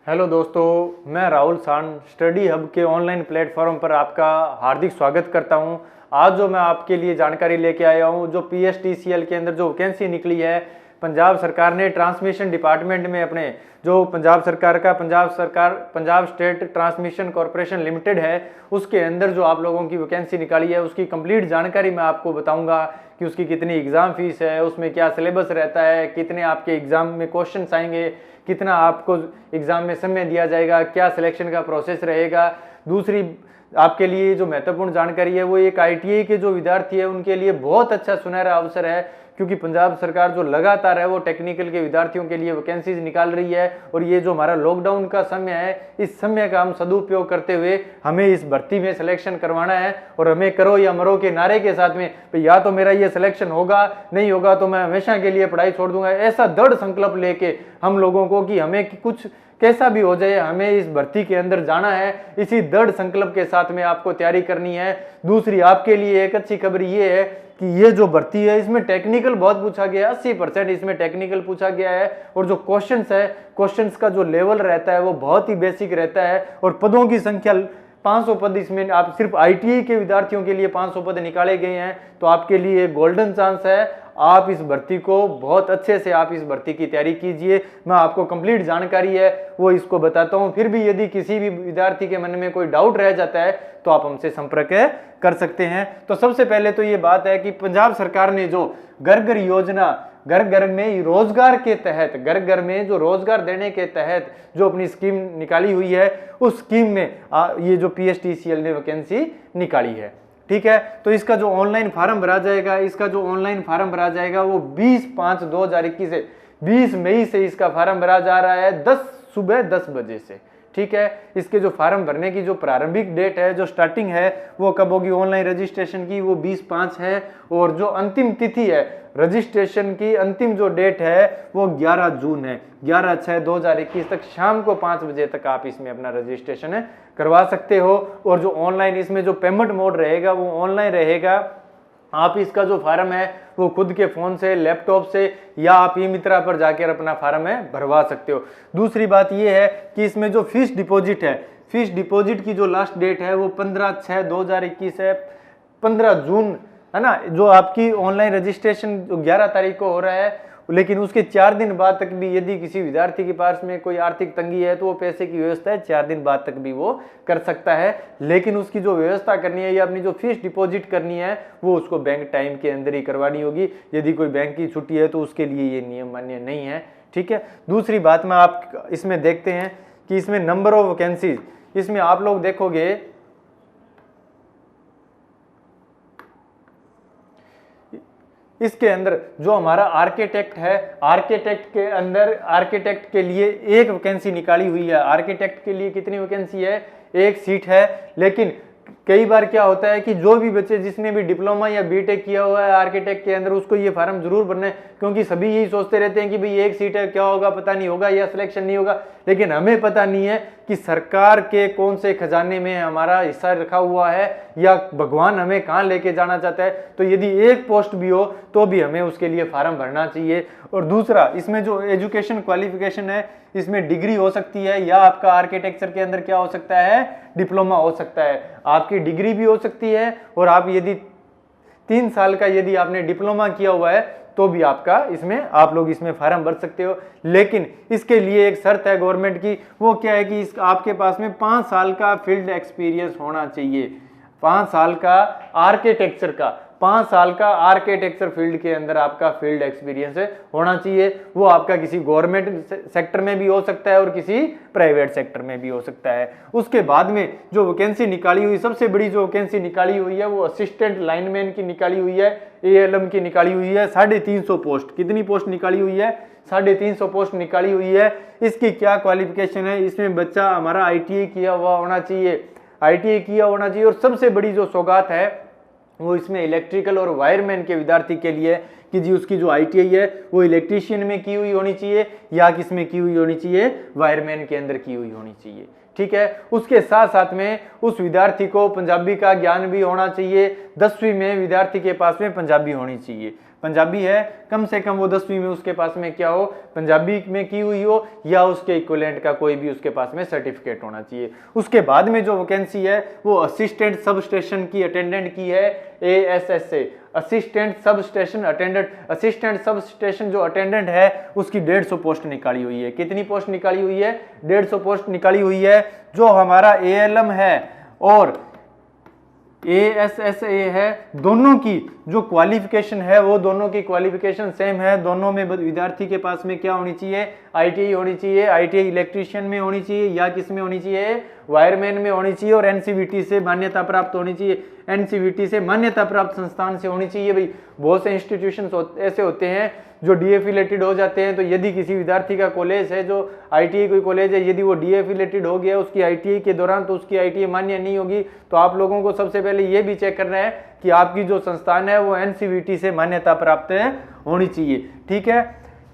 Hello दोस्तों, मैं राहुल सांड स्टडी हब के ऑनलाइन प्लेटफॉर्म पर आपका हार्दिक स्वागत करता हूं। आज जो मैं आपके लिए जानकारी लेके आया हूं, जो पीएसटीसीएल के अंदर जो वैकेंसी निकली है, पंजाब सरकार ने ट्रांसमिशन डिपार्टमेंट में अपने जो Punjab state transmission corporation limited है, उसके अंदर जो आप लोगों की वैकेंसी निकाली है, उसकी कंप्लीट जानकारी मैं आपको बताऊंगा कि उसकी कितनी एग्ज़ाम फीस है, उसमें क्या सिलेबस रहता है, कितने आपके एग्ज़ाम में क्वेश्चन आएंगे, कितना आपको एग्ज़ाम में समय दिया जाएगा, क्या सिलेक्शन का प्रोसेस रहेगा। दूसरी आपके लिए जो महत्वपूर्ण जानकारी है वो एक आईटीआई के जो विद्यार्थी है उनके लिए बहुत अच्छा सुनहरा अवसर है, क्योंकि पंजाब सरकार जो लगातार है वो टेक्निकल के विद्यार्थियों के लिए वैकेंसीज निकाल रही है। और ये जो हमारा लॉकडाउन का समय है, इस समय का हम सदुपयोग करते हुए हमें इस भर्ती में सिलेक्शन करवाना है। और हमें करो या मरो के नारे के साथ में या तो मेरा ये सिलेक्शन होगा, नहीं होगा तो मैं हमेशा के लिए पढ़ाई छोड़ दूंगा, ऐसा दृढ़ संकल्प लेके हम लोगों को कि हमें कुछ कैसा भी हो जाए हमें इस भर्ती के अंदर जाना है, इसी दृढ़ संकल्प के साथ में आपको तैयारी करनी है। दूसरी आपके लिए एक अच्छी खबर ये है कि ये जो भर्ती है इसमें टेक्निकल बहुत पूछा गया है, 80% इसमें टेक्निकल पूछा गया है। और जो क्वेश्चंस है, क्वेश्चंस का जो लेवल रहता है वो बहुत ही बेसिक रहता है। और पदों की संख्या 500 पद इसमें आप सिर्फ आईटीआई के विद्यार्थियों के लिए 500 पद निकाले गए हैं, तो आपके लिए गोल्डन चांस है। आप इस भर्ती को बहुत अच्छे से आप इस भर्ती की तैयारी कीजिए। मैं आपको कंप्लीट जानकारी है वो इसको बताता हूं। फिर भी यदि किसी भी विद्यार्थी के मन में कोई डाउट रह जाता है तो आप हमसे संपर्क कर सकते हैं। तो सबसे पहले तो ये बात है कि पंजाब सरकार ने जो घर घर योजना, घर घर में रोजगार के तहत, घर घर में जो रोजगार देने के तहत जो अपनी स्कीम निकाली हुई है, उस स्कीम में ये जो पीएसटीसीएल ने वैकेंसी निकाली है, ठीक है। तो इसका जो ऑनलाइन फार्म भरा जाएगा वो 20/5/2021 से 20 मई से इसका फार्म भरा जा रहा है, सुबह 10 बजे से, ठीक है। इसके जो फार्म भरने की जो प्रारंभिक डेट है, जो स्टार्टिंग है वो कब होगी ऑनलाइन रजिस्ट्रेशन की, वो 20/5 है। और जो अंतिम तिथि है रजिस्ट्रेशन की, अंतिम जो डेट है वो 11 जून है। 11/6/2021 तक शाम को 5 बजे तक आप इसमें अपना रजिस्ट्रेशन करवा सकते हो। और जो ऑनलाइन इसमें जो पेमेंट मोड रहेगा वो ऑनलाइन रहेगा। आप इसका जो फार्म है वो खुद के फोन से, लैपटॉप से या आप ई मित्रा पर जाकर अपना फार्म भरवा सकते हो। दूसरी बात ये है कि इसमें जो फीस डिपॉजिट है, फीस डिपॉजिट की जो लास्ट डेट है वो 15/6/2021 है, 15 जून है ना। जो आपकी ऑनलाइन रजिस्ट्रेशन 11 तारीख को हो रहा है, लेकिन उसके 4 दिन बाद तक भी यदि किसी विद्यार्थी के पास में कोई आर्थिक तंगी है तो वो पैसे की व्यवस्था है 4 दिन बाद तक भी वो कर सकता है। लेकिन उसकी जो व्यवस्था करनी है या अपनी जो फीस डिपॉजिट करनी है वो उसको बैंक टाइम के अंदर ही करवानी होगी। यदि कोई बैंक की छुट्टी है तो उसके लिए ये नियम मान्य नहीं है, ठीक है। दूसरी बात में आप इसमें देखते हैं कि इसमें नंबर ऑफ वैकेंसीज, इसमें आप लोग देखोगे इसके अंदर जो हमारा आर्किटेक्ट है, आर्किटेक्ट के अंदर आर्किटेक्ट के लिए एक वैकेंसी निकाली हुई है। आर्किटेक्ट के लिए कितनी वैकेंसी है? एक सीट है। लेकिन कई बार क्या होता है कि जो भी बच्चे जिसने भी डिप्लोमा या बीटेक किया हुआ है आर्किटेक्ट के अंदर, उसको ये फार्म जरूर भरना है, क्योंकि सभी यही सोचते रहते हैं कि भाई एक सीट है, क्या होगा पता नहीं, होगा या सिलेक्शन नहीं होगा। लेकिन हमें पता नहीं है कि सरकार के कौन से खजाने में हमारा हिस्सा रखा हुआ है या भगवान हमें कहाँ लेके जाना चाहता है। तो यदि एक पोस्ट भी हो तो भी हमें उसके लिए फार्म भरना चाहिए। और दूसरा, इसमें जो एजुकेशन क्वालिफिकेशन है, इसमें डिग्री हो सकती है या आपका आर्किटेक्चर के अंदर क्या हो सकता है, डिप्लोमा हो सकता है। आपकी डिग्री भी हो सकती है और आप यदि 3 साल का यदि आपने डिप्लोमा किया हुआ है तो भी आपका इसमें आप लोग इसमें फार्म भर सकते हो। लेकिन इसके लिए एक शर्त है गवर्नमेंट की, वो क्या है कि आपके पास में 5 साल का फील्ड एक्सपीरियंस होना चाहिए। 5 साल का आर्किटेक्चर का, 5 साल का आर्किटेक्चर फील्ड के अंदर आपका फील्ड एक्सपीरियंस होना चाहिए। वो आपका किसी गवर्नमेंट सेक्टर में भी हो सकता है और किसी प्राइवेट सेक्टर में भी हो सकता है। उसके बाद में जो वैकेंसी निकाली हुई, सबसे बड़ी जो वैकेंसी निकाली हुई है वो असिस्टेंट लाइनमैन की निकाली हुई है, एएलएम की निकाली हुई है। 350 पोस्ट, कितनी पोस्ट निकाली हुई है? 350 पोस्ट निकाली हुई है। इसकी क्या क्वालिफिकेशन है? इसमें बच्चा हमारा आईटीआई किया हुआ होना चाहिए, आईटीआई किया होना चाहिए। और सबसे बड़ी जो सौगात है वो इसमें इलेक्ट्रिकल और वायरमैन के विद्यार्थी के लिए, कि जी उसकी जो ITI है वो इलेक्ट्रीशियन में की हुई होनी चाहिए या किस में की हुई होनी चाहिए, वायरमैन के अंदर की हुई होनी चाहिए। ठीक है, उसके साथ साथ में उस विद्यार्थी को पंजाबी का ज्ञान भी होना चाहिए। 10वीं में विद्यार्थी के पास में पंजाबी होनी चाहिए, पंजाबी है कम से कम वो 10वीं में उसके पास में क्या हो, पंजाबी में की हुई हो या उसके इक्विवेलेंट का कोई भी उसके पास में सर्टिफिकेट होना चाहिए। उसके बाद में जो वैकेंसी है वो असिस्टेंट सब स्टेशन की अटेंडेंट की है, ASSA, assistant sub station attendant. Assistant sub station जो अटेंडेंट है उसकी 150 पोस्ट निकाली हुई है। कितनी पोस्ट निकाली हुई है? 150 पोस्ट निकाली हुई है। जो हमारा ALM है और ASSA है, दोनों की जो क्वालिफिकेशन है वो दोनों की क्वालिफिकेशन सेम है। दोनों में विद्यार्थी के पास में क्या होनी चाहिए, ITI होनी चाहिए। ITI इलेक्ट्रीशियन में होनी चाहिए या किस में होनी चाहिए, वायरमैन में होनी चाहिए और NCVT से मान्यता प्राप्त होनी चाहिए। NCVT से मान्यता प्राप्त संस्थान से होनी चाहिए। भाई बहुत से इंस्टीट्यूशन ऐसे होते हैं जो DA-एफिलेटेड हो जाते हैं, तो यदि किसी विद्यार्थी का कॉलेज है जो ITI कोई कॉलेज है, यदि वो DA-एफिलेटेड हो गया उसकी ITI के दौरान, तो उसकी ITI मान्य नहीं होगी। तो आप लोगों को सबसे पहले ये भी चेक करना है कि आपकी जो संस्थान है वो NCVT से मान्यता प्राप्त होनी चाहिए। ठीक है,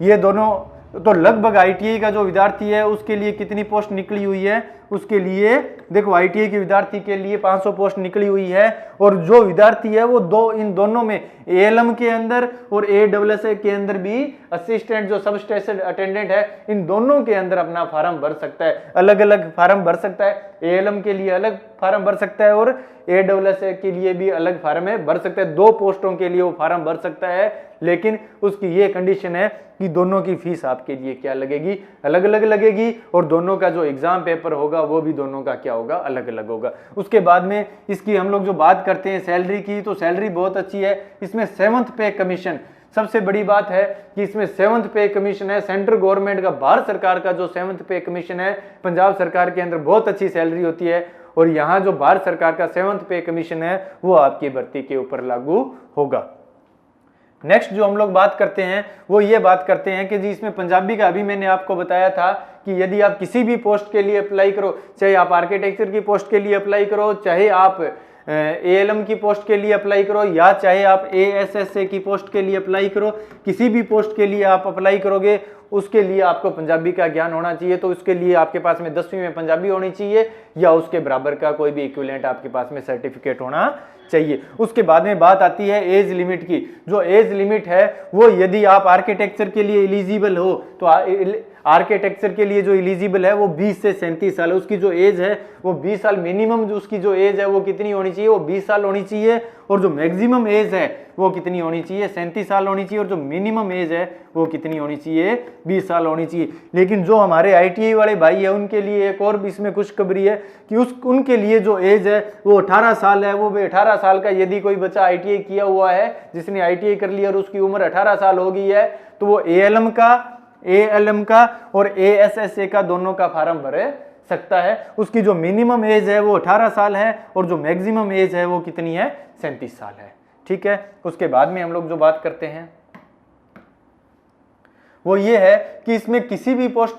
ये दोनों तो लगभग ITI का जो विद्यार्थी है उसके लिए कितनी पोस्ट निकली हुई है, उसके लिए देखो ITI के विद्यार्थी के लिए 500 पोस्ट निकली हुई है। और जो विद्यार्थी है वो इन दोनों में ALM के अंदर और ASSA के अंदर भी असिस्टेंट जो सब स्टेशन अटेंडेंट है, इन दोनों के अंदर अपना फार्म भर सकता है। अलग अलग फार्म भर सकता है, ALM के लिए अलग फार्म भर सकता है और ASSA के लिए भी अलग फार्म है भर सकता है। 2 पोस्टों के लिए वो फार्म भर सकता है, लेकिन उसकी ये कंडीशन है कि दोनों की फीस आपके लिए क्या लगेगी, अलग अलग लगेगी। और दोनों का जो एग्जाम पेपर होगा वो भी दोनों का क्या होगा, अलग अलग होगा। उसके बाद में इसकी हम लोग जो बात करते हैं सैलरी की, तो सैलरी बहुत अच्छी है। इसमें 7th पे कमीशन सबसे बड़ी बात है कि इसमें 7th पे कमीशन है। सेंट्रल गवर्नमेंट का, भारत सरकार का जो 7th पे कमीशन है, पंजाब सरकार के अंदर बहुत अच्छी सैलरी होती है। और यहाँ जो भारत सरकार का 7th पे कमीशन है वो आपकी भर्ती के ऊपर लागू होगा। नेक्स्ट जो हम लोग बात करते हैं वो ये बात करते हैं कि जी इसमें पंजाबी का अभी मैंने आपको बताया था कि यदि आप किसी भी पोस्ट के लिए अप्लाई करो, चाहे आप आर्किटेक्चर की पोस्ट के लिए अप्लाई करो, चाहे आप ALM की पोस्ट के लिए अप्लाई करो या चाहे आप ASSA की पोस्ट के लिए अप्लाई करो, किसी भी पोस्ट के लिए आप अप्लाई करोगे उसके लिए आपको पंजाबी का ज्ञान होना चाहिए। तो उसके लिए आपके पास में 10वीं में पंजाबी होनी चाहिए या उसके बराबर का कोई भी इक्विवेलेंट आपके पास में सर्टिफिकेट होना चाहिए। उसके बाद में बात आती है एज लिमिट की। जो एज लिमिट है वो यदि आप आर्किटेक्चर के लिए एलिजिबल हो, तो आर्किटेक्चर के लिए जो एलिजिबल है वो 20 से 37 साल है। उसकी जो एज है वो 20 साल मिनिमम, जो उसकी जो एज है वो कितनी होनी चाहिए, वो 20 साल होनी चाहिए। और जो मैक्सिमम एज है वो कितनी होनी चाहिए, 37 साल होनी चाहिए। और जो मिनिमम एज है वो कितनी होनी चाहिए, 20 साल होनी चाहिए। लेकिन जो हमारे ITI वाले भाई है उनके लिए एक और भी इसमें खुशखबरी है कि उनके लिए जो एज है वो 18 साल है। वो 18 साल का यदि कोई बच्चा ITI किया हुआ है, जिसने ITI कर लिया और उसकी उम्र 18 साल हो गई है, तो वो ALM का और ASSA का दोनों का फार्म भर सकता है। उसकी जो मिनिमम एज है वो 18 साल है और जो मैक्सिमम एज है वो कितनी है, 37 साल है। ठीक है, उसके बाद में हम लोग जो बात करते हैं वो ये है कि इसमें किसी भी पोस्ट,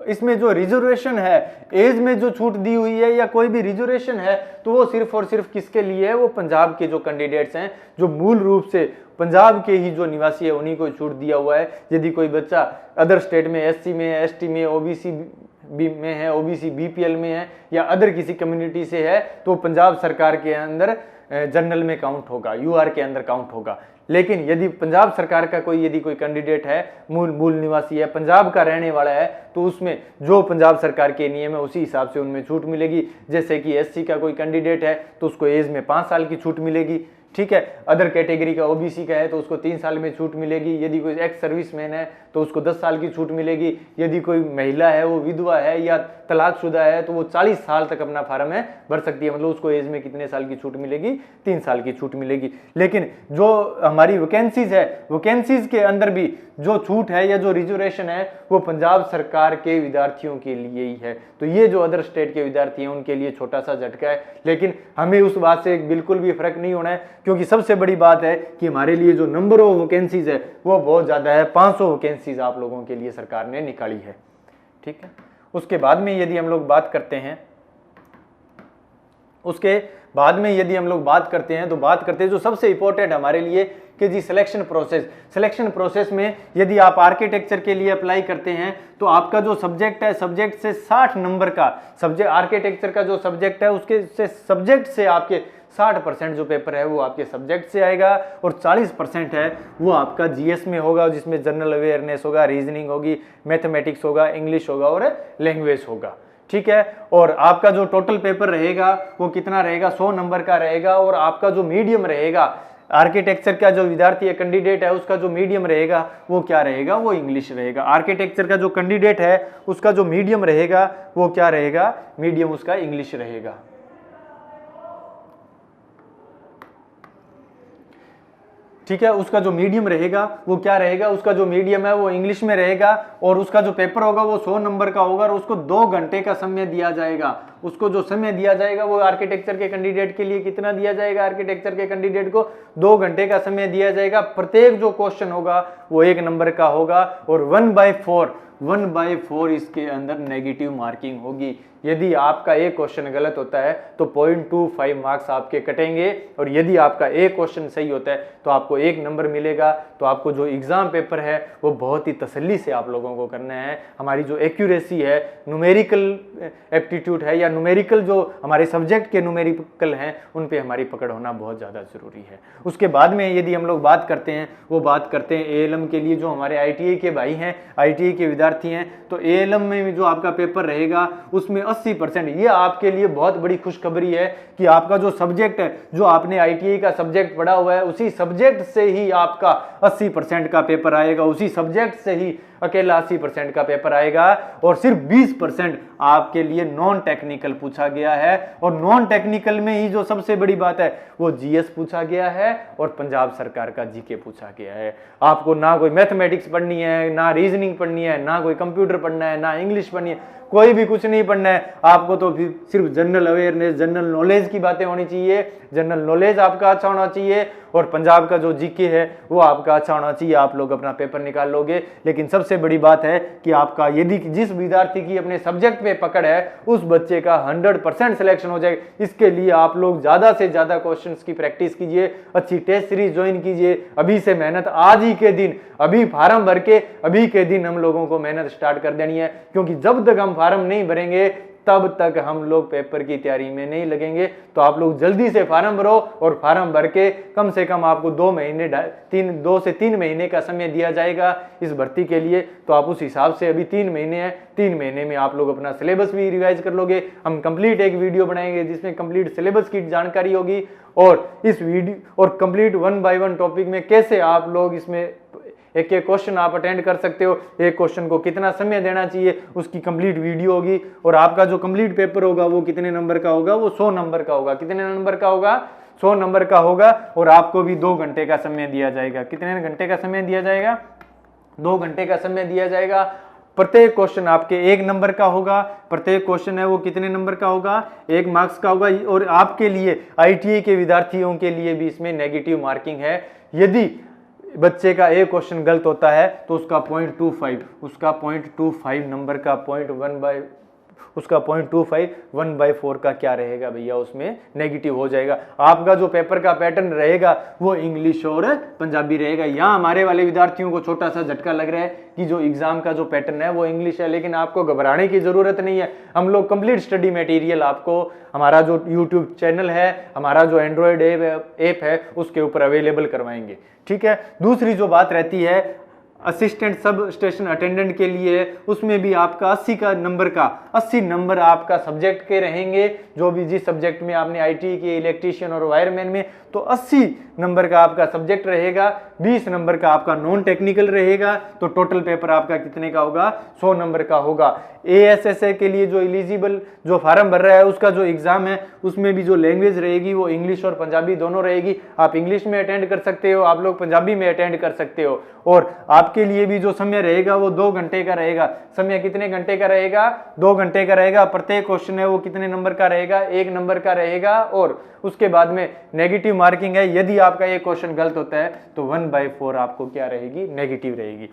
इसमें जो रिजर्वेशन है, एज में जो छूट दी हुई है या कोई भी रिजर्वेशन है, तो वो सिर्फ और सिर्फ किसके लिए है, वो पंजाब के जो कैंडिडेट्स हैं, जो मूल रूप से पंजाब के ही जो निवासी है उन्हीं को छूट दिया हुआ है। यदि कोई बच्चा अदर स्टेट में, SC में, ST में, OBC में है, OBC BPL में है या अदर किसी कम्युनिटी से है, तो पंजाब सरकार के अंदर जनरल में काउंट होगा, UR के अंदर काउंट होगा। लेकिन यदि पंजाब सरकार का यदि कोई कैंडिडेट है, मूल निवासी है, पंजाब का रहने वाला है, तो उसमें जो पंजाब सरकार के नियम है उसी हिसाब से उनमें छूट मिलेगी। जैसे कि SC का कोई कैंडिडेट है तो उसको एज में 5 साल की छूट मिलेगी। ठीक है, अदर कैटेगरी का OBC का है तो उसको 3 साल में छूट मिलेगी। यदि कोई एक्स सर्विसमैन है तो उसको 10 साल की छूट मिलेगी। यदि कोई महिला है, वो विधवा है या तलाकशुदा है, तो वो 40 साल तक अपना फार्म है भर सकती है। मतलब उसको एज में कितने साल की छूट मिलेगी, 3 साल की छूट मिलेगी। लेकिन जो हमारी वैकेंसीज है, वैकेंसीज के अंदर भी जो छूट है या जो रिजर्वेशन है वो पंजाब सरकार के विद्यार्थियों के लिए ही है। तो ये जो अदर स्टेट के विद्यार्थी हैं उनके लिए छोटा सा झटका है, लेकिन हमें उस बात से बिल्कुल भी फर्क नहीं होना है, क्योंकि सबसे बड़ी बात है कि हमारे लिए जो नंबर ऑफ वैकेंसीज है वो बहुत ज्यादा है। 500 वैकेंसीज आप लोगों के लिए सरकार ने निकाली है। ठीक है, उसके बाद में यदि हम लोग बात करते हैं, उसके बाद में यदि हम लोग बात करते हैं तो बात करते हैं जो सबसे इंपॉर्टेंट हमारे लिए कि जी सिलेक्शन प्रोसेस में यदि आप आर्किटेक्चर के लिए अप्लाई करते हैं तो आपका जो सब्जेक्ट है, सब्जेक्ट से 60 नंबर का सब्जेक्ट, आर्किटेक्चर का जो सब्जेक्ट है उसके से सब्जेक्ट से आपके 60% जो पेपर है वो आपके सब्जेक्ट से आएगा और 40% है वो आपका जीएस में होगा, जिसमें जनरल अवेयरनेस होगा, रीजनिंग होगी, मैथमेटिक्स होगा, इंग्लिश होगा और लैंग्वेज होगा। ठीक है, और आपका जो टोटल पेपर रहेगा वो कितना रहेगा, 100 नंबर का रहेगा। और आपका जो मीडियम रहेगा, आर्किटेक्चर का जो विद्यार्थी है, कैंडिडेट है, उसका जो मीडियम रहेगा वो क्या रहेगा, वो इंग्लिश रहेगा। आर्किटेक्चर का जो कैंडिडेट है उसका जो मीडियम रहेगा वो क्या रहेगा, मीडियम उसका इंग्लिश रहेगा। ठीक है, उसका जो मीडियम रहेगा वो क्या रहेगा, उसका जो मीडियम है वो इंग्लिश में रहेगा और उसका जो पेपर होगा वो 100 नंबर का होगा और उसको 2 घंटे का समय दिया जाएगा। उसको जो समय दिया जाएगा वो आर्किटेक्चर के कैंडिडेट के लिए कितना दिया जाएगा, आर्किटेक्चर के कैंडिडेट को 2 घंटे का समय दिया जाएगा। प्रत्येक जो क्वेश्चन होगा वो 1 नंबर का होगा और 1/4 इसके अंदर नेगेटिव मार्किंग होगी। यदि आपका एक क्वेश्चन गलत होता है तो 0.25 मार्क्स आपके कटेंगे और यदि आपका एक क्वेश्चन सही होता है तो आपको 1 नंबर मिलेगा। तो आपको जो एग्जाम पेपर है वो बहुत ही तसल्ली से आप लोगों को करना है। हमारी जो एक्यूरेसी है, न्यूमेरिकल एप्टीट्यूड है या न्यूमेरिकल जो हमारे सब्जेक्ट के न्यूमेरिकल हैं उन पे हमारी पकड़ होना बहुत ज़्यादा ज़रूरी है। उसके बाद में यदि हम लोग बात करते हैं, वो बात करते हैं एएलएम के लिए, जो हमारे आईटीआई के भाई हैं, आईटीआई के विद्यार्थी हैं, तो एएलएम में जो आपका पेपर रहेगा उसमें 80%, ये आपके लिए बहुत बड़ी खुशखबरी है कि आपका जो सब्जेक्ट है, जो आपने आईटीआई का सब्जेक्ट पढ़ा हुआ है, उसी सब्जेक्ट से ही आपका 80% का पेपर आएगा, उसी सब्जेक्ट से ही अकेला 80% का पेपर आएगा और सिर्फ 20% आपके लिए नॉन टेक्निकल पूछा गया है। और नॉन टेक्निकल में ही जो सबसे बड़ी बात है वो जीएस पूछा गया है और पंजाब सरकार का जीके पूछा गया है। आपको ना कोई मैथमेटिक्स पढ़नी है, ना रीजनिंग पढ़नी है, ना कोई कंप्यूटर पढ़ना है, ना इंग्लिश पढ़नी है, कोई भी कुछ नहीं पढ़ना है। आपको तो सिर्फ जनरल अवेयरनेस, जनरल नॉलेज की बातें होनी चाहिए, जनरल नॉलेज आपका अच्छा होना चाहिए और पंजाब का जो जीके है वो आपका अच्छा होना चाहिए। आप लोग अपना पेपर निकाल लोगे। लेकिन सबसे बड़ी बात है कि आपका यदि जिस विद्यार्थी की अपने सब्जेक्ट पे पकड़ है उस बच्चे का 100% सिलेक्शन हो जाएगा। इसके लिए आप लोग ज्यादा से ज्यादा क्वेश्चंस की प्रैक्टिस कीजिए, अच्छी टेस्ट सीरीज ज्वाइन कीजिए, अभी से मेहनत, आज ही के दिन, अभी फार्म भर के अभी के दिन हम लोगों को मेहनत स्टार्ट कर देनी है, क्योंकि जब तक हम फार्म नहीं भरेंगे तब तक हम लोग पेपर की तैयारी में नहीं लगेंगे। तो आप लोग जल्दी से फार्म भरो और फार्म भर के कम से कम आपको 2 से 3 महीने का समय दिया जाएगा इस भर्ती के लिए। तो आप उस हिसाब से, अभी 3 महीने हैं, 3 महीने में आप लोग अपना सिलेबस भी रिवाइज कर लोगे। हम कंप्लीट एक वीडियो बनाएंगे जिसमें कंप्लीट सिलेबस की जानकारी होगी और इस वीडियो और कंप्लीट 1 बाय 1 टॉपिक में कैसे आप लोग इसमें एक एक क्वेश्चन आप अटेंड कर सकते हो, एक क्वेश्चन को कितना समय देना चाहिए, उसकी कंप्लीट वीडियो होगी। और आपका जो कंप्लीट पेपर होगा वो कितने नंबर का होगा, वो 100 नंबर का होगा। कितने नंबर का होगा, 100 नंबर का होगा। और आपको भी 2 घंटे का समय दिया जाएगा। कितने घंटे का समय दिया जाएगा, 2 घंटे का समय दिया जाएगा। प्रत्येक क्वेश्चन आपके 1 नंबर का होगा। प्रत्येक क्वेश्चन है वो कितने नंबर का होगा, 1 मार्क्स का होगा। और आपके लिए, आईटीआई के विद्यार्थियों के लिए भी इसमें नेगेटिव मार्किंग है। यदि बच्चे का एक क्वेश्चन गलत होता है तो उसका 0.25 नंबर का 1/4 का क्या रहेगा भैया, उसमें नेगेटिव हो जाएगा। आपका जो पेपर का पैटर्न रहेगा वो इंग्लिश और पंजाबी रहेगा। यहाँ हमारे वाले विद्यार्थियों को छोटा सा झटका लग रहा है कि जो एग्जाम का जो पैटर्न है वो इंग्लिश है, लेकिन आपको घबराने की जरूरत नहीं है। हम लोग कंप्लीट स्टडी मटेरियल आपको हमारा जो यूट्यूब चैनल है, हमारा जो एंड्रॉयड ऐप है उसके ऊपर अवेलेबल करवाएंगे। ठीक है, दूसरी जो बात रहती है असिस्टेंट सब स्टेशन अटेंडेंट के लिए, उसमें भी आपका 80 नंबर आपका सब्जेक्ट के रहेंगे। जो भी जिस सब्जेक्ट में आपने आईटी के, इलेक्ट्रीशियन और वायरमैन में, तो 80 नंबर का आपका सब्जेक्ट रहेगा, 20 नंबर का आपका नॉन टेक्निकल रहेगा। तो टोटल पेपर आपका कितने का होगा, 100 नंबर का होगा। एएसएसए के लिए जो एलिजिबल जो फार्म भर रहा है उसका जो एग्जाम है उसमें भी जो लैंग्वेज रहेगी वो इंग्लिश और पंजाबी दोनों रहेगी। आप इंग्लिश में अटेंड कर सकते हो, आप लोग पंजाबी में अटेंड कर सकते हो। और आपके लिए भी जो समय रहेगा वो 2 घंटे का रहेगा। समय कितने घंटे का रहेगा, 2 घंटे का रहेगा। प्रत्येक क्वेश्चन है वो कितने नंबर का रहेगा, 1 नंबर का रहेगा। और उसके बाद में नेगेटिव मार्किंग है। यदि आपका एक क्वेश्चन गलत होता है तो 1/4 आपको क्या रहेगी, नेगेटिव रहेगी।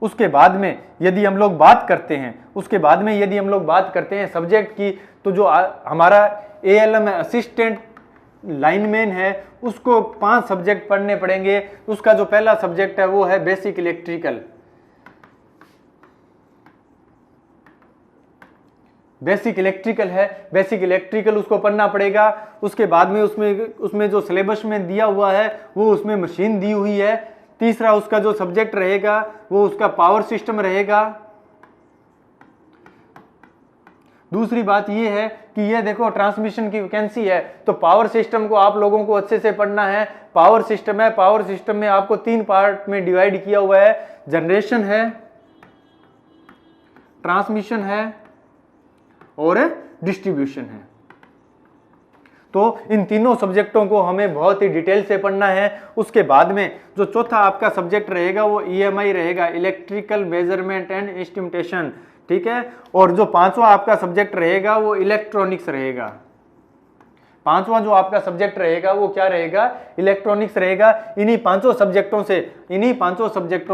उसके बाद में यदि हम लोग बात करते हैं, उसके बाद में यदि हम लोग बात करते हैं सब्जेक्ट की, तो जो हमारा ALM है, असिस्टेंट लाइनमैन है, उसको 5 सब्जेक्ट पढ़ने पड़ेंगे। उसका जो पहला सब्जेक्ट है वो है बेसिक इलेक्ट्रिकल। बेसिक इलेक्ट्रिकल है, बेसिक इलेक्ट्रिकल उसको पढ़ना पड़ेगा। उसके बाद में उसमें जो सिलेबस में दिया हुआ है वो उसमें मशीन दी हुई है। तीसरा उसका जो सब्जेक्ट रहेगा वो उसका पावर सिस्टम रहेगा। दूसरी बात ये है कि ये देखो ट्रांसमिशन की वैकेंसी है, तो पावर सिस्टम को आप लोगों को अच्छे से पढ़ना है। पावर सिस्टम है, पावर सिस्टम में आपको 3 पार्ट में डिवाइड किया हुआ है, जनरेशन है, ट्रांसमिशन है और डिस्ट्रीब्यूशन है। तो इन तीनों सब्जेक्टों को हमें बहुत ही डिटेल से पढ़ना है। उसके बाद में जो चौथा आपका सब्जेक्ट रहेगा वो EMI रहेगा, इलेक्ट्रिकल मेजरमेंट एंड इंस्ट्रूमेंटेशन, ठीक है। और जो पांचवा आपका सब्जेक्ट रहेगा वो इलेक्ट्रॉनिक्स रहेगा। पांचवा जो आपका सब्जेक्ट रहेगा वो क्या रहेगा? इलेक्ट्रॉनिक्स रहेगा। इन्हीं पांचों सब्जेक्टों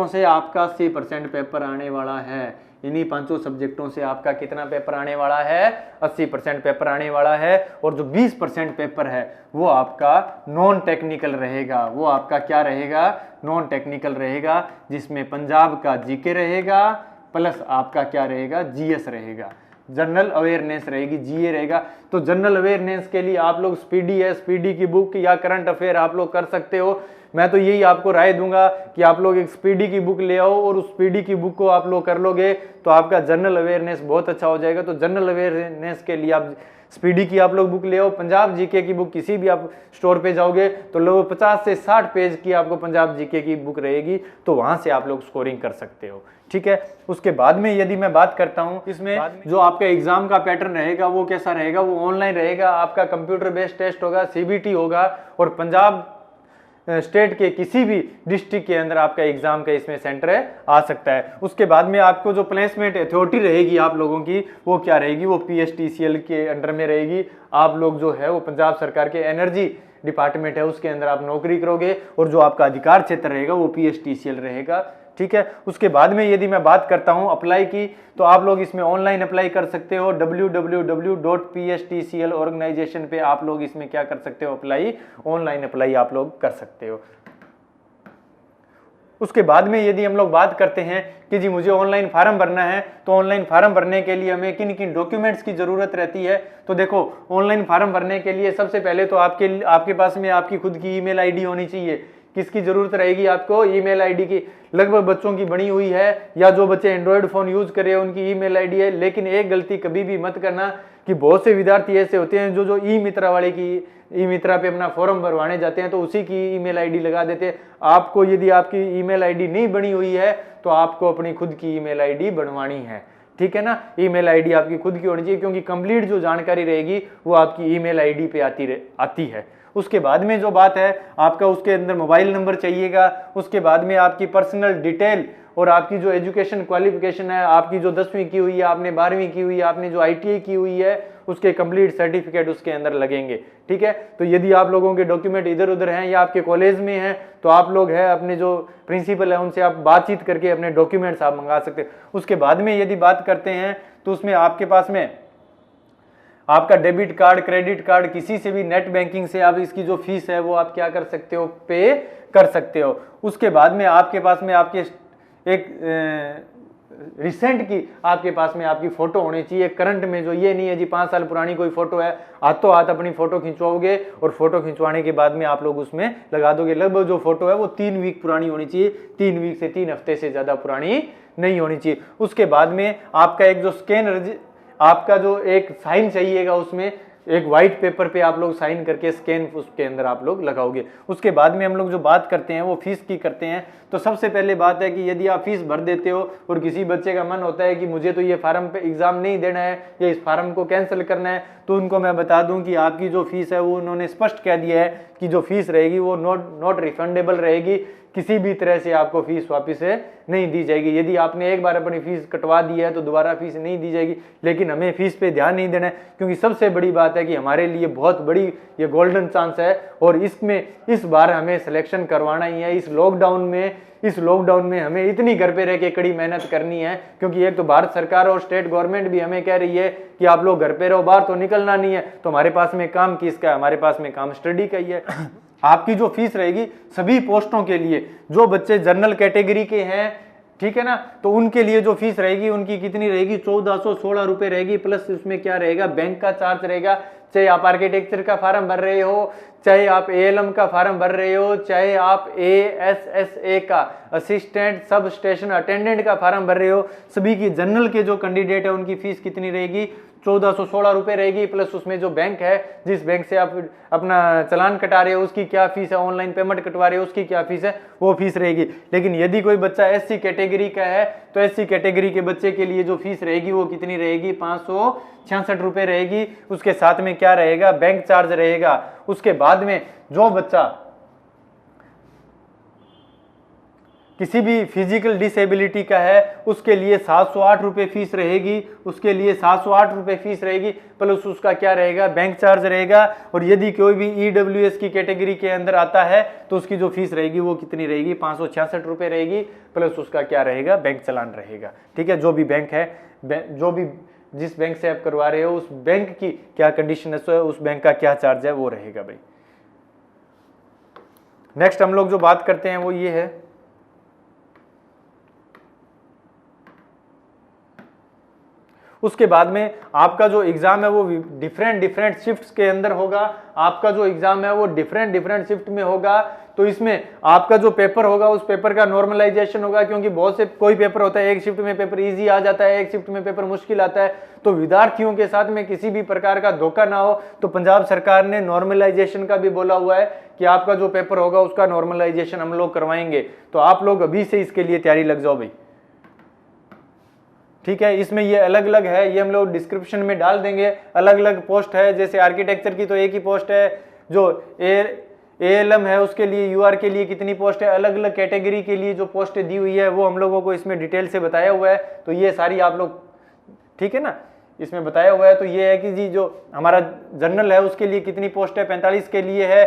से आपका 80% पेपर आने वाला है। इन्हीं पांचों सब्जेक्टों से आपका कितना पेपर आने वाला है? 80% पेपर आने वाला है। और जो 20% पेपर है वो आपका नॉन टेक्निकल रहेगा। वो आपका क्या रहेगा? नॉन टेक्निकल रहेगा, जिसमें पंजाब का जीके रहेगा प्लस आपका क्या रहेगा? जीएस रहेगा, जनरल अवेयरनेस रहेगी, जीए रहेगा। तो जनरल अवेयरनेस के लिए आप लोग स्पीडी की बुक या करंट अफेयर आप लोग कर सकते हो। मैं तो यही आपको राय दूंगा कि आप लोग एक स्पीडी की बुक ले आओ और उस स्पीडी की बुक को आप लोग कर लोगे तो आपका जनरल अवेयरनेस बहुत अच्छा हो जाएगा। तो जनरल अवेयरनेस के लिए आप स्पीडी की आप लोग बुक ले आओ। पंजाब जीके की बुक किसी भी आप स्टोर पे जाओगे तो लोग 50 से 60 पेज की आपको पंजाब जीके की बुक रहेगी, तो वहां से आप लोग स्कोरिंग कर सकते हो, ठीक है। उसके बाद में यदि मैं बात करता हूं, इसमें जो आपका एग्जाम का पैटर्न रहेगा वो कैसा रहेगा? वो ऑनलाइन रहेगा, आपका कंप्यूटर बेस्ड टेस्ट होगा, CBT होगा और पंजाब स्टेट के किसी भी डिस्ट्रिक्ट के अंदर आपका एग्जाम का इसमें सेंटर आ सकता है। उसके बाद में आपको जो प्लेसमेंट अथॉरिटी रहेगी आप लोगों की वो क्या रहेगी? वो PSTCL के अंडर में रहेगी। आप लोग जो है वो पंजाब सरकार के एनर्जी डिपार्टमेंट है उसके अंदर आप नौकरी करोगे और जो आपका अधिकार क्षेत्र रहेगा वो PSTCL रहेगा, ठीक है। उसके बाद में यदि मैं बात करता हूं अप्लाई की, तो आप लोग इसमें ऑनलाइन अप्लाई कर सकते हो। www.pstcl ऑर्गेनाइजेशन पे आप लोग इसमें क्या कर सकते हो? अप्लाई, ऑनलाइन अप्लाई आप लोग कर सकते हो। उसके बाद में यदि हम लोग बात करते हैं कि जी मुझे ऑनलाइन फार्म भरना है, तो ऑनलाइन फार्म भरने के लिए हमें किन किन डॉक्यूमेंट्स की जरूरत रहती है? तो देखो, ऑनलाइन फार्म भरने के लिए सबसे पहले तो आपके पास में आपकी खुद की ईमेल आईडी होनी चाहिए। किसकी जरूरत रहेगी आपको? ईमेल आईडी की। लगभग बच्चों की बनी हुई है, या जो बच्चे एंड्रॉयड फोन यूज कर रहे हैं उनकी ईमेल आईडी है। लेकिन एक गलती कभी भी मत करना कि बहुत से विद्यार्थी ऐसे होते हैं जो ई मित्रा वाले की ई मित्रा पे अपना फॉर्म भरवाने जाते हैं तो उसी की ईमेल आईडी लगा देते हैं। आपको यदि आपकी ईमेल आईडी नहीं बनी हुई है तो आपको अपनी खुद की ईमेल आईडी बनवानी है, ठीक है ना। ईमेल आईडी आपकी खुद की होनी चाहिए, क्योंकि कंप्लीट जो जानकारी रहेगी वो आपकी ईमेल आईडी पे आती है। उसके बाद में जो बात है आपका, उसके अंदर मोबाइल नंबर चाहिएगा। उसके बाद में आपकी पर्सनल डिटेल और आपकी जो एजुकेशन क्वालिफिकेशन है, आपकी जो 10वीं की हुई है, आपने 12वीं की हुई है, आपने जो ITI की हुई है, उसके कंप्लीट सर्टिफिकेट उसके अंदर लगेंगे, ठीक है। तो यदि आप लोगों के डॉक्यूमेंट इधर उधर हैं या आपके कॉलेज में हैं तो आप लोग हैं अपने जो प्रिंसिपल है उनसे आप बातचीत करके अपने डॉक्यूमेंट्स आप मंगा सकते हैं। उसके बाद में यदि बात करते हैं तो उसमें आपके पास में आपका डेबिट कार्ड, क्रेडिट कार्ड, किसी से भी नेट बैंकिंग से आप इसकी जो फीस है वो आप क्या कर सकते हो? पे कर सकते हो। उसके बाद में आपके पास में आपके एक रिसेंट की आपके पास में आपकी फोटो होनी चाहिए, करंट में। जो ये नहीं है जी 5 साल पुरानी कोई फोटो है, हाथों हाथ अपनी फोटो खिंचवाओगे और फोटो खिंचवाने के बाद में आप लोग उसमें लगा दोगे। लगभग जो फोटो है वो 3 वीक पुरानी होनी चाहिए, 3 वीक से 3 हफ्ते से ज्यादा पुरानी नहीं होनी चाहिए। उसके बाद में आपका एक जो आपका जो एक साइन चाहिएगा, उसमें एक व्हाइट पेपर पे आप लोग साइन करके स्कैन उसके अंदर आप लोग लगाओगे। उसके बाद में हम लोग जो बात करते हैं वो फीस की करते हैं। तो सबसे पहले बात है कि यदि आप फीस भर देते हो और किसी बच्चे का मन होता है कि मुझे तो ये फार्म पे एग्जाम नहीं देना है या इस फार्म को कैंसिल करना है, तो उनको मैं बता दूं कि आपकी जो फीस है वो उन्होंने स्पष्ट कह दिया है कि जो फीस रहेगी वो नॉट रिफंडेबल रहेगी, किसी भी तरह से आपको फीस वापस नहीं दी जाएगी। यदि आपने एक बार अपनी फीस कटवा दी है तो दोबारा फीस नहीं दी जाएगी, लेकिन हमें फीस पे ध्यान नहीं देना है, क्योंकि सबसे बड़ी बात है कि हमारे लिए बहुत बड़ी ये गोल्डन चांस है और इसमें इस बार हमें सिलेक्शन करवाना ही है। इस लॉकडाउन में हमें इतनी घर पे रह के कड़ी मेहनत करनी है, क्योंकि एक तो भारत सरकार और स्टेट गवर्नमेंट भी हमें कह रही है कि आप लोग घर पे रहो, बाहर तो निकलना नहीं है। तो हमारे पास में काम किसका है? हमारे पास में काम स्टडी का ही है। आपकी जो फीस रहेगी सभी पोस्टों के लिए, जो बच्चे जनरल कैटेगरी के हैं, ठीक है ना, तो उनके लिए जो फीस रहेगी उनकी कितनी रहेगी? 1416 रुपए रहेगी। प्लस उसमें क्या रहेगा? बैंक का चार्ज रहेगा। चाहे आप आर्किटेक्चर का फॉर्म भर रहे हो, चाहे आप एएलएम का फॉर्म भर रहे हो, चाहे आप एएसएसए का असिस्टेंट सब स्टेशन अटेंडेंट का फॉर्म भर रहे हो, सभी की जनरल के जो कैंडिडेट है उनकी फीस कितनी रहेगी? 1416 रुपए रहेगी। प्लस उसमें जो बैंक है, जिस बैंक से आप अपना चालान कटा रहे हो उसकी क्या फीस है, ऑनलाइन पेमेंट कटवा रहे हो उसकी क्या फीस है, वो फीस रहेगी। लेकिन यदि कोई बच्चा एससी कैटेगरी का है तो एससी कैटेगरी के बच्चे के लिए जो फीस रहेगी वो कितनी रहेगी? 566 रुपए रहेगी। उसके साथ में क्या रहेगा? बैंक चार्ज रहेगा। उसके बाद में जो बच्चा किसी भी फिजिकल डिसेबिलिटी का है उसके लिए 708 रुपए फीस रहेगी। उसके लिए 708 रुपए फीस रहेगी, प्लस उसका क्या रहेगा? बैंक चार्ज रहेगा। और यदि कोई भी ईडब्ल्यूएस की कैटेगरी के अंदर आता है तो उसकी जो फीस रहेगी वो कितनी रहेगी? 566 रुपए रहेगी, प्लस उसका क्या रहेगा? बैंक चालान रहेगा। ठीक है, जो भी बैंक है, जो भी जिस बैंक से आप करवा रहे हो उस बैंक की क्या कंडीशन है, उस बैंक का क्या चार्ज है वो रहेगा भाई। नेक्स्ट हम लोग जो बात करते हैं वो ये है, उसके बाद में आपका जो एग्जाम है वो डिफरेंट शिफ्ट्स के अंदर होगा। आपका जो एग्जाम है वो डिफरेंट शिफ्ट में होगा। तो इसमें आपका जो पेपर होगा उस पेपर का नॉर्मलाइजेशन होगा, क्योंकि बहुत से कोई पेपर होता है एक शिफ्ट में पेपर इजी आ जाता है, एक शिफ्ट में पेपर मुश्किल आता है। तो विद्यार्थियों के साथ में किसी भी प्रकार का धोखा ना हो, तो पंजाब सरकार ने नॉर्मलाइजेशन का भी बोला हुआ है कि आपका जो पेपर होगा उसका नॉर्मलाइजेशन हम लोग करवाएंगे। तो आप लोग अभी से इसके लिए तैयारी लग जाओ भाई। ठीक है, इसमें ये अलग अलग है, ये हम लोग डिस्क्रिप्शन में डाल देंगे। अलग अलग पोस्ट है, जैसे आर्किटेक्चर की तो एक ही पोस्ट है, जो एएलएम है उसके लिए, यूआर के लिए कितनी पोस्ट है, अलग अलग कैटेगरी के लिए जो पोस्ट दी हुई है वो हम लोगों को इसमें डिटेल से बताया हुआ है। तो ये सारी आप लोग, ठीक है ना, इसमें बताया हुआ है। तो ये है कि जी जो हमारा जनरल है उसके लिए कितनी पोस्ट है, 45 के लिए है,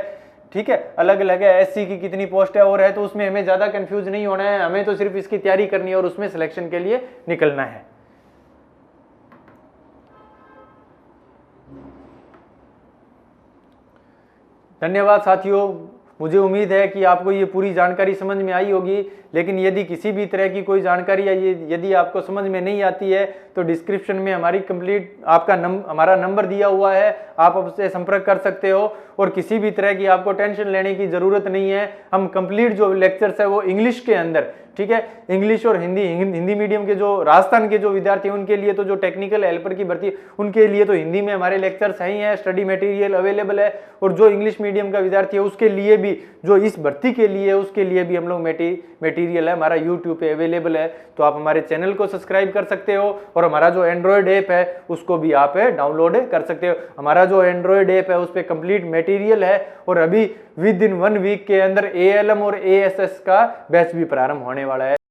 ठीक है, अलग अलग है। एससी की कितनी पोस्ट है और है, तो उसमें हमें ज्यादा कंफ्यूज नहीं होना है, हमें तो सिर्फ इसकी तैयारी करनी है और उसमें सिलेक्शन के लिए निकलना है। धन्यवाद साथियों, मुझे उम्मीद है कि आपको ये पूरी जानकारी समझ में आई होगी। लेकिन यदि किसी भी तरह की कोई जानकारी या यदि आपको समझ में नहीं आती है तो डिस्क्रिप्शन में हमारी हमारा नंबर दिया हुआ है, आप उससे संपर्क कर सकते हो। और किसी भी तरह की आपको टेंशन लेने की ज़रूरत नहीं है। हम कंप्लीट जो लेक्चर्स है वो इंग्लिश के अंदर, ठीक है, इंग्लिश और हिंदी मीडियम के जो राजस्थान के जो विद्यार्थी हैं उनके लिए तो जो टेक्निकल हेल्पर की भर्ती उनके लिए तो हिंदी में हमारे लेक्चर्स ही हैं, स्टडी मटेरियल अवेलेबल है। और जो इंग्लिश मीडियम का विद्यार्थी है उसके लिए भी, जो इस भर्ती के लिए उसके लिए भी हम लोग मटेरियल है हमारा यूट्यूब पे अवेलेबल है। तो आप हमारे चैनल को सब्सक्राइब कर सकते हो और हमारा जो एंड्रॉयड ऐप है उसको भी आप डाउनलोड कर सकते हो। हमारा जो एंड्रॉयड ऐप है उस पर कंप्लीट मटेरियल है और अभी विद इन 1 वीक के अंदर एएलएम और एएसएस का बैच भी प्रारंभ होने वाला है।